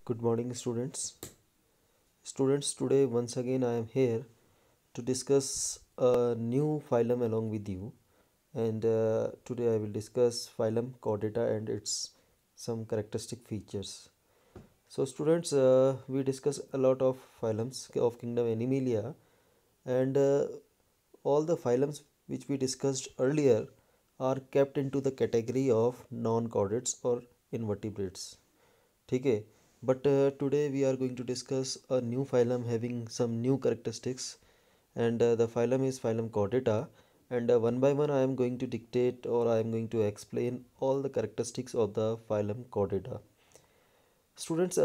Good morning, students. Students, today once again I am here to discuss a new phylum along with you. And today I will discuss phylum Chordata and its some characteristic features. So, students, we discuss a lot of phylums of kingdom Animalia, and all the phylums which we discussed earlier are kept into the category of non-chordates or invertebrates. ठीक है. But today we are going to discuss a new phylum having some new characteristics, and the phylum is phylum Chordata, and one by one I am going to dictate or I am going to explain all the characteristics of the phylum Chordata. Students,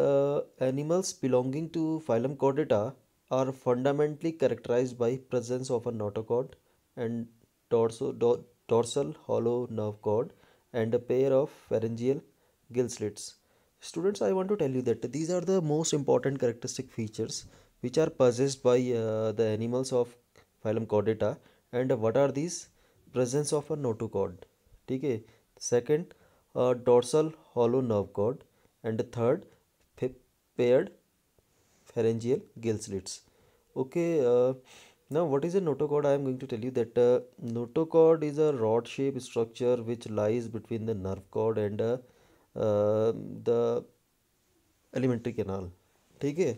animals belonging to phylum Chordata are fundamentally characterized by presence of a notochord and dorsal hollow nerve cord and a pair of pharyngeal gill slits. Students, I want to tell you that these are the most important characteristic features which are possessed by the animals of phylum Chordata. And what are these? Presence of a notochord. ठीक है. Second, dorsal hollow nerve cord, and the third, paired pharyngeal gill slits. Okay. Now what is a notochord? I am going to tell you that notochord is a rod shaped structure which lies between the nerve cord and the alimentary canal. ठीक है.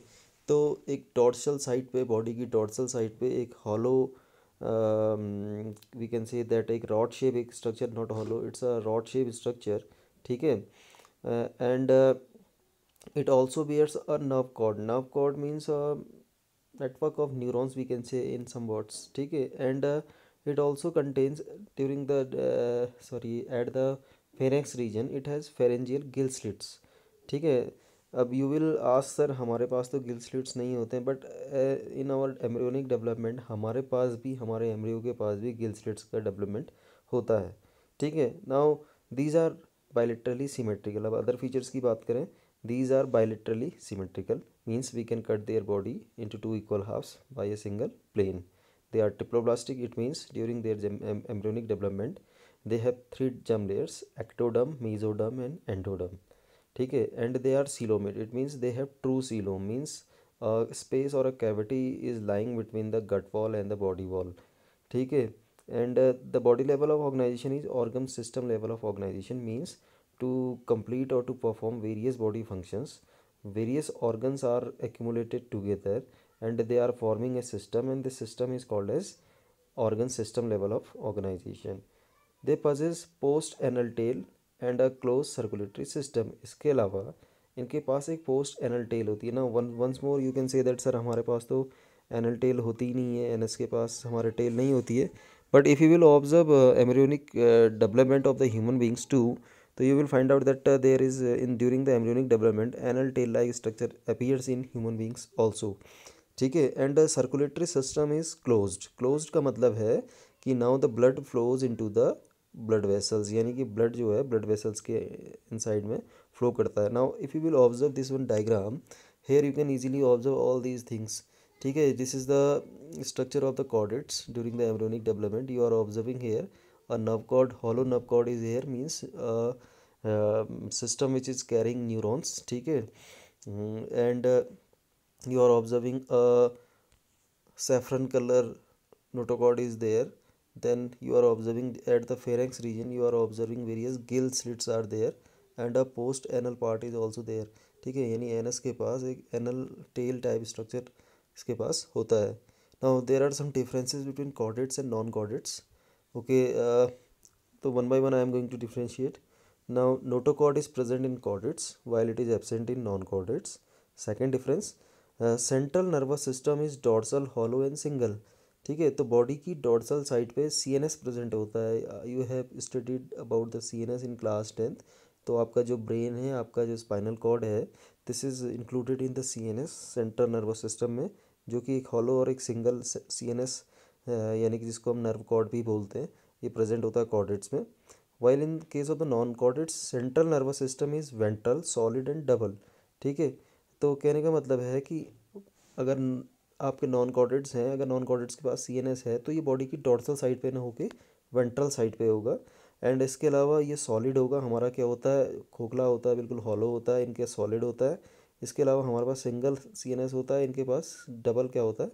तो एक dorsal side पे, body की dorsal side पे एक hollow, we can say that एक rod shape एक structure, not hollow, it's a rod shape structure. ठीक है. And it also bears a nerve cord. Nerve cord means a network of neurons, we can say in some words. ठीक है. And it also contains during the sorry at the pharynx region it has pharyngeal gill slits. ठीक है. अब you will ask sir हमारे पास तो gill slits नहीं होते हैं, but in our embryonic development हमारे पास भी, हमारे एम्ब्रियो के पास भी गिल स्लिट्स का डेवलपमेंट होता है. ठीक है. Now these are bilaterally symmetrical. अब अदर फीचर्स की बात करें, these are bilaterally symmetrical, means we can cut their body into two equal halves by a single plane. They are triploblastic. It means during their embryonic development they have three germ layers: ectoderm, mesoderm and endoderm. ठीक है. And they are coelomate. It means they have true coelom, means space और a cavity is lying between the gut wall and the body wall. ठीक है. And the body level of organisation is organ system level of organisation, means to complete or to perform various body functions, various organs are accumulated together and they are forming a system, and this system is called as organ system level of organization. They possess post anal tail and a closed circulatory system. इसके अलावा इनके पास एक post anal tail होती है ना. Once more you can say that sir हमारे पास तो एनल टेल होती ही नहीं है, एनएस के पास हमारे टेल नहीं होती है. But if you will observe embryonic development of the human beings too, तो you will find out that there is in during the embryonic development anal tail like structure appears in human beings also. ठीक है. And the circulatory system is closed. Closed का मतलब है कि now the blood flows into the blood vessels, यानी कि blood जो है ब्लड वेसल्स के इनसाइड में फ्लो करता है. Now if you will observe this one diagram, here you can easily observe all these things. ठीक है. This is the structure of the chordates during the embryonic development. You are observing here a nerve cord, hollow nerve cord is here, means system which is carrying neurons. ठीक है. And you are observing a saffron color notochord is there. Then you are observing at the pharynx region, you are observing various gill slits are there, and a post anal part is also there. ठीक है. यानी anus के पास एक anal tail type structure इसके पास होता है. Now there are some differences between chordates and non chordates. Okay, so one by one I am going to differentiate. Now notochord is present in chordates while it is absent in non-chordates. Second difference, central nervous system is dorsal, hollow and single. ठीक है. तो body की dorsal side पे CNS present होता है. You have studied about the CNS in class 10th. तो आपका जो ब्रेन है, आपका जो स्पाइनल कॉर्ड है, this is included in the CNS central nervous system में, जो कि एक हॉलो और एक सिंगल CNS यानी कि जिसको हम नर्व कॉर्ड भी बोलते हैं, ये प्रेजेंट होता है कॉर्डेट्स में. While in case of the non chordates central nervous system is ventral, solid and double. ठीक है. तो कहने का मतलब है कि अगर आपके नॉन कॉर्डेट्स हैं, अगर नॉन कॉर्डेट्स के पास CNS है, तो ये बॉडी की डॉर्सल साइड पे ना होके वेंट्रल साइड पे होगा. एंड इसके अलावा ये सॉलिड होगा. हमारा क्या होता है, खोखला होता है, बिल्कुल हॉलो होता है, इनके सॉलिड होता है. इसके अलावा हमारे पास सिंगल CNS होता है, इनके पास डबल क्या होता है,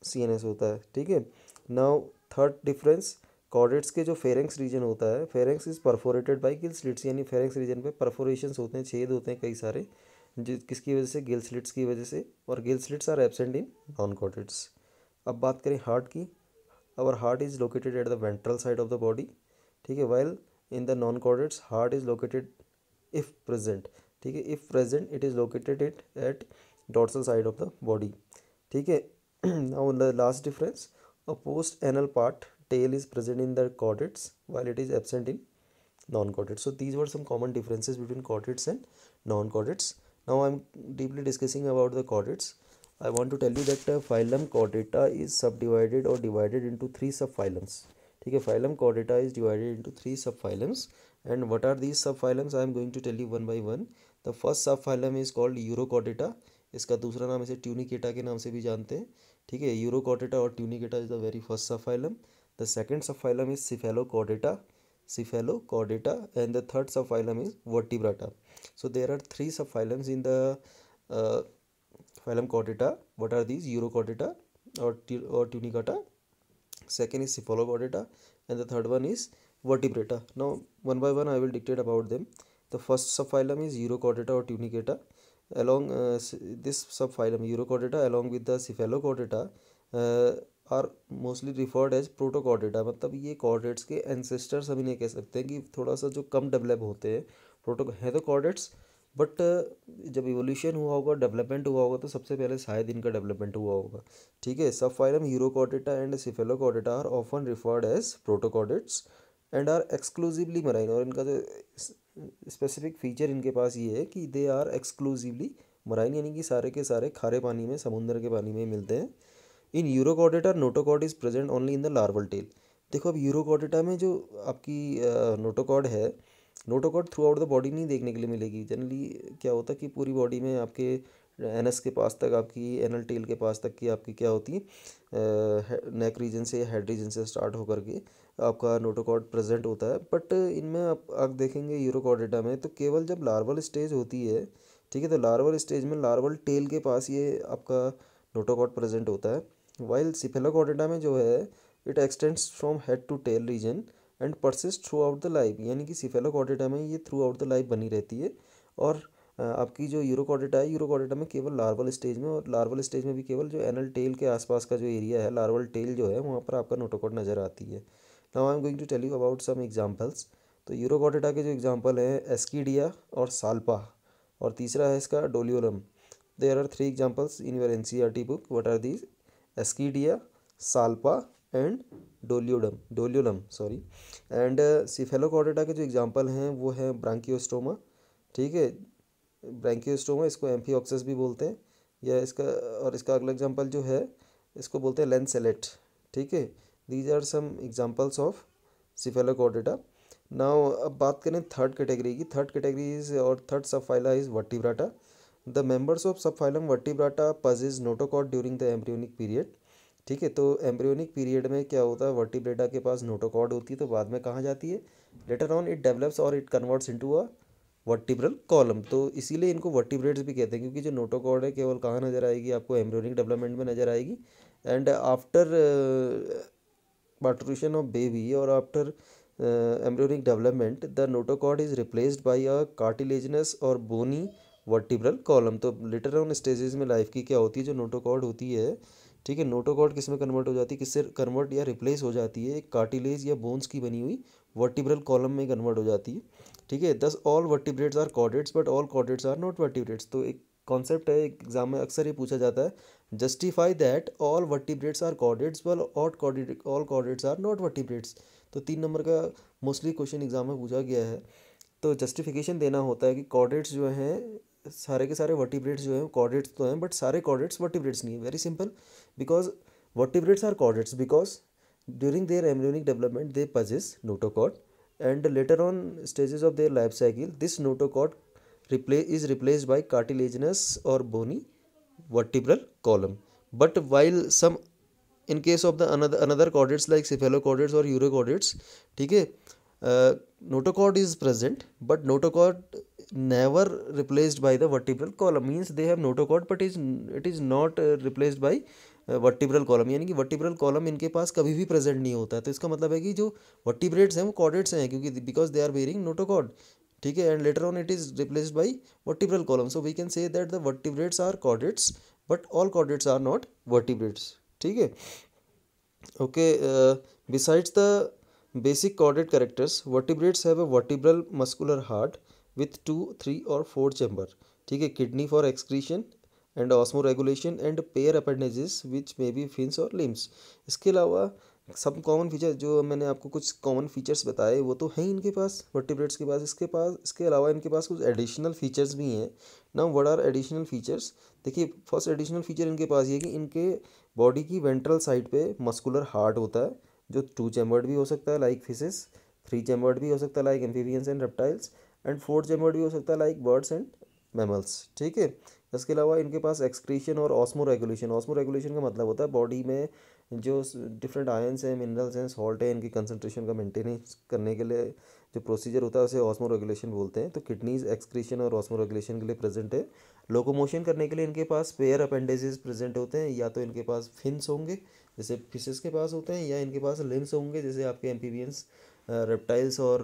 CNS होता है, ठीक है। नाउ थर्ड डिफरेंस, कॉर्डेट्स के जो फेरेंक्स रीजन होता है, pharynx is perforated bye gill slits, यानी फेरेंक्स रीजन पे परफोरेशंस होते हैं, छेद होते हैं कई सारे, किसकी वजह से, गिल स्लिट्स की वजह से, और gill slits are absent in non chordates. अब बात करें हार्ट की, our heart is located at the ventral side of the body, ठीक है, while in the non chordates heart is located if present, ठीक है, if present it is located it at dorsal side of the body, ठीक है। Now the last difference, a post anal part tail is present in the chordates while it is absent in non-chordates. So these were some common differences between chordates and non-chordates. Now I am deeply discussing about the chordates. I want to tell you that phylum Chordata is subdivided or divided into three subphylums. ठीक है, phylum Chordata is divided into three subphylums. And what are these subphylums? I am going to tell you one by one. The first subphylum is called Urochordata. इसका दूसरा नाम इसे Tunicata के नाम से भी जानते हैं, ठीक है। यूरोकॉर्डेटा और Tunicata is the very first subphylum. The second subphylum is Cephalochordata and the third subphylum is Vertebrata. So there are three subphylums in the phylum Chordata. What are these? Urochordata और Tunicata, second is cephalochordata, and the third one is vertebrata. Now one by one I will dictate about them. The first subphylum is Urochordata or tunicata. Along this subphylum Urochordata along with the cephalochordata are mostly referred as protochordata. मतलब ये chordates के ancestors हम इन्हें कह सकते हैं कि थोड़ा सा जो कम डेवलप होते हैं, प्रोटो है तो chordates, बट जब इवोल्यूशन हुआ होगा, डेवलपमेंट हुआ होगा, तो सबसे पहले शायद इनका डेवलपमेंट हुआ होगा, ठीक है। Subphylum urochordata and cephalochordata are often referred as protochordates and are exclusively marine. और इनका जो स्पेसिफिक फीचर इनके पास ये है कि दे आर एक्सक्लूसिवली मराइन, यानी कि सारे के सारे खारे पानी में, समुद्र के पानी में मिलते हैं। In Urochordata notochord is present only in the larval tail. देखो अब यूरोकॉर्डेटा में जो आपकी नोटोकॉर्ड है, notochord throughout the body नहीं देखने के लिए मिलेगी। जनरली क्या होता है कि पूरी बॉडी में आपके एनस के पास तक, आपकी एनल टेल के पास तक की आपकी क्या होती है, नेक रीजन से, हेड रीजन से स्टार्ट होकर के आपका नोटोकॉर्ड प्रेजेंट होता है। बट इनमें आप देखेंगे यूरोकॉर्डेटा में तो केवल जब लार्वल स्टेज होती है, ठीक है, तो लार्वल स्टेज में लार्वल टेल के पास ये आपका नोटोकॉर्ड प्रेजेंट होता है। वाइल सिफेलोकॉर्डेटा में जो है it extends from head to tail region and persist throughout the life, यानी कि सिफेलोकॉर्डेटा में ये थ्रू आउट द लाइफ बनी रहती है। और आपकी जो यूरोकॉर्डेटा है, यूरोकॉर्डेटा में केवल लार्वल स्टेज में, और लार्वल स्टेज में भी केवल जो एनल टेल के आसपास का जो एरिया है, लार्वल टेल जो है, वहाँ पर आपका नोटोकॉर्ड नज़र आती है। Now I am going to tell you about some examples. तो यूरोकॉर्डेटा के जो एग्जांपल हैं एस्कीडिया और साल्पा, और तीसरा है इसका Doliolum. There are three examples in your NCERT book. What are these? Ascidia, Salpa and Doliolum sorry. And Cephalochordata के जो एग्जांपल हैं वो है ब्रांकियोस्टोमा, ठीक है, ब्रांकियोस्टोमा, इसको एम्फिऑक्सिस भी बोलते हैं, या इसका, और इसका अगला एग्जांपल जो है इसको बोलते हैं लेंसेलेट, ठीक है। These are some examples of Cephalochordata. Now अब बात करें थर्ड कैटेगरी की। थर्ड कैटेगरी इज, और third subphyla is Vertebrata. The members of subphylum Vertebrata possess notochord during the embryonic period, ठीक है। तो एम्ब्रियोनिक पीरियड में क्या होता है, वर्टिब्रेटा के पास नोटोकॉर्ड होती है, तो बाद में कहाँ जाती है, लेटर ऑन इट डेवलप्स और it converts into a vertebral column. तो इसीलिए इनको वर्टिब्रेट्स भी कहते हैं, क्योंकि जो नोटोकॉर्ड है केवल कहाँ नज़र आएगी, आपको एम्ब्रियोनिक डेवलपमेंट में नज़र आएगी। एंड आफ्टर पार्टूरेशन ऑफ बेबी और after embryonic development the notochord is replaced bye a cartilaginous और बोनी वर्टिब्रल कॉलम। तो लेटर ऑन स्टेजेस में लाइफ की क्या होती है, जो नोटोकॉर्ड होती है, ठीक है, नोटोकॉर्ड किस में कन्वर्ट हो जाती है, किससे कन्वर्ट या रिप्लेस हो जाती है, एक कार्टिलेज या बोन्स की बनी हुई वर्टिब्रल कॉलम में कन्वर्ट हो जाती है, ठीक है। Thus all vertebrates are chordates but all chordates are not vertebrates. तो एक कॉन्सेप्ट है, एग्जाम में अक्सर ये पूछा जाता है, justify that all vertebrates are chordates but all chordates are not vertebrates. तो 3 नंबर का मोस्टली क्वेश्चन एग्जाम में पूछा गया है। तो जस्टिफिकेशन देना होता है कि कॉर्डेट्स जो हैं, सारे के सारे वर्टिब्रेट्स जो हैं कॉर्डेट्स तो हैं, बट सारे कॉर्डेट्स वर्टिब्रेट्स नहीं है। Very simple, because vertebrates are chordates because during their embryonic development they possess notochord, and later on stages of their life cycle this notochord is replaced by cartilaginous or bony vertebral column. But while some, in case of the another chordates like cephalochordates or urochordates, ठीक है, notochord is present but notochord never replaced by the vertebral column, means they have notochord but it is not replaced by vertebral column, यानी कि vertebral column इनके पास कभी भी present नहीं होता है। तो इसका मतलब है कि जो वर्टिब्रेट्स हैं वो कॉर्डेट्स हैं, क्योंकि because they are bearing notochord, ठीक है। And later on it is replaced by vertebral column, so we can say that the vertebrates are chordates but all chordates are not vertebrates, ठीक है। Okay, besides the basic chordate characters, vertebrates have a vertebral muscular heart with 2, 3 or 4 chamber, ठीक है, kidney for excretion and osmoregulation and pair appendages which may be fins or limbs। इसके अलावा सब common feature जो मैंने आपको कुछ common features बताए वो तो हैं इनके पास वर्टिब्रेट्स के पास, इसके अलावा इनके पास कुछ एडिशनल फीचर्स भी हैं। Now what are additional features, देखिए फर्स्ट एडिशनल फीचर इनके पास ये है कि इनके बॉडी की वेंट्रल साइड पे मस्कुलर हार्ट होता है जो 2 चैम्बर्ड भी हो सकता है लाइक फिशेस, 3 चैम्बर्ड भी हो सकता है like amphibians and reptiles, and 4 chambered भी हो सकता है लाइक बर्ड्स एंड मैमल्स, ठीक है। इसके अलावा इनके पास एक्सक्रीशन और ऑस्मो रेगुलेशन, ऑस्मो रेगुलेशन का मतलब होता है बॉडी में जो डिफरेंट आयंस हैं, मिनरल्स हैं, सॉल्ट है, इनकी कंसंट्रेशन का मेंटेनेंस करने के लिए जो प्रोसीजर होता है उसे ऑस्मो रेगुलेशन बोलते हैं। तो किडनीज एक्सक्रीशन और ऑस्मो रेगुलेशन के लिए प्रेजेंट है। लोकोमोशन करने के लिए इनके पास पेयर अपेंडेजेस प्रेजेंट होते हैं, या तो इनके पास फिन्स होंगे जैसे फिशेस के पास होते हैं, या इनके पास लिम्स होंगे जैसे आपके एम्फीबियंस, रेप्टाइल्स और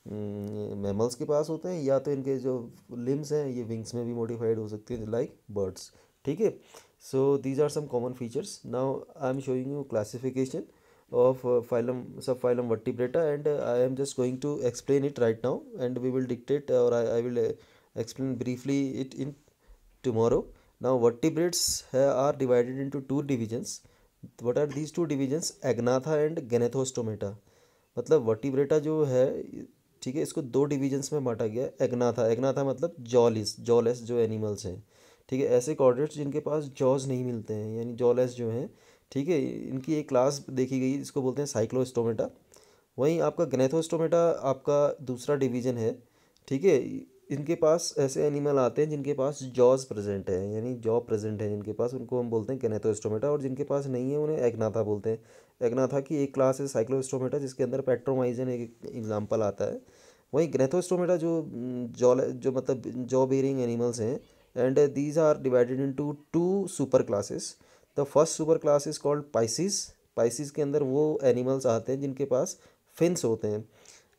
मैमल्स के पास होते हैं, या तो इनके जो लिम्स हैं ये विंग्स में भी मॉडिफाइड हो सकते हैं लाइक बर्ड्स, ठीक है। So these are some common features. Now I am showing you classification of phylum subphylum vertebrata, and I am just going to explain it right now, and we will dictate or I will explain briefly it in tomorrow. Now vertebrates are divided into two divisions. What are these two divisions? Agnatha and Gnathostomata। मतलब vertebrata जो है, ठीक है, इसको दो divisions में बांटा गया है। एग्नाथा, एग्नाथा मतलब जॉलेस जो एनिमल्स हैं, ठीक है, ऐसे कॉर्डेट्स जिनके पास जॉज नहीं मिलते हैं यानी जॉलेस जो हैं, ठीक है, इनकी एक क्लास देखी गई इसको बोलते हैं साइक्लोस्टोमेटा। वहीं आपका ग्नेथोस्टोमेटा आपका दूसरा डिवीजन है, ठीक है। इनके पास ऐसे एनिमल आते हैं जिनके पास जॉज प्रेजेंट है, यानी जॉ प्रेजेंट है जिनके पास, उनको हम बोलते हैं ग्नेथोस्टोमेटा, और जिनके पास नहीं है उन्हें एग्नाथा बोलते हैं। एग्नाथा की एक क्लास है साइक्लोस्टोमेटा जिसके अंदर पेट्रोमाइजन एक एग्जाम्पल आता है। वहीं ग्नेथोस्टोमेटा जो जो मतलब जॉ बेरिंग एनिमल्स हैं, and these are divided into two super classes. The first super class is called Pisces. Pisces के अंदर वो एनिमल्स आते हैं जिनके पास फिन्स होते हैं।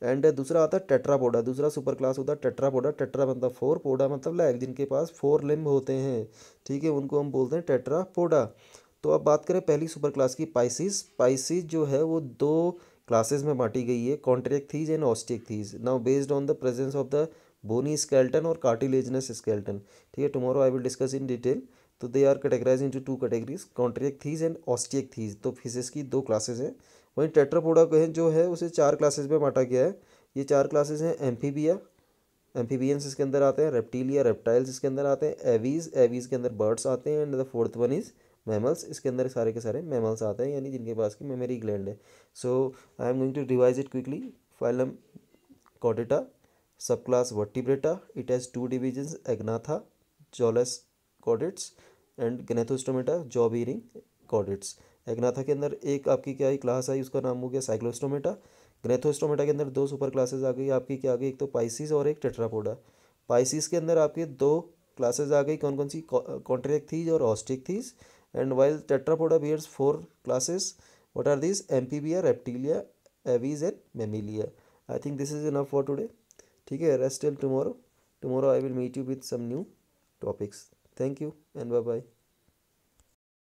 एंड दूसरा आता है टेट्रापोडा, दूसरा सुपर क्लास होता है टेट्रापोडा। टेट्रा मतलब 4, पोडा मतलब लैग, जिनके पास 4 लिम्ब होते हैं, ठीक है, उनको हम बोलते हैं टेट्रापोडा। तो अब बात करें पहली सुपर क्लास की, पाइसिस। पाइसिस जो है वो दो क्लासेस में बांटी गई है, Chondrichthyes and Osteichthyes. Now based on the presence of the bony skeleton और कार्टिलेजनस स्केल्टन, ठीक है, tomorrow I will discuss in detail. तो they are categorise into two categories, Chondrichthyes and Osteichthyes. तो फिशेस की दो क्लासेस हैं। वहीं Tetrapoda को जो है उसे 4 क्लासेस में बांटा गया है। ये 4 क्लासेस हैं, एम्फीबिया, एम्फीबियंस इसके अंदर आते हैं, रेप्टीलिया, रेप्टाइल्स इसके अंदर आते हैं, एवीज, एवीज के अंदर बर्ड्स आते हैं, and the fourth one is mammals, इसके अंदर सारे के सारे मैमल्स आते हैं यानी जिनके पास की मेमरी ग्लैंड है। So I am going to revise it quickly. Phylum Chordata, sub class Vertebrata, it has two divisions, Agnatha jawless chordates and Gnathostomata jaw bearing chordates. Agnatha के अंदर एक आपकी क्या ही क्लास आई, उसका नाम हो गया साइक्लोस्टोमेटा। ग्नेथोस्टोमेटा के अंदर दो सुपर क्लासेस आ गई आपकी, क्या आ गई, एक तो पाइसिस और एक टेट्रापोडा। पाइसिस के अंदर आपके दो क्लासेस आ गई, कौन कौन सी, कॉन्ट्रैक्थीज और Osteichthyes. And while Tetrapoda bears 4 classes, what are this, Amphibia, Reptilia, Aves and Mammalia. I think this is enough for today, ठीक है, rest till tomorrow. Tomorrow I will meet you with some new topics. Thank you and bye bye.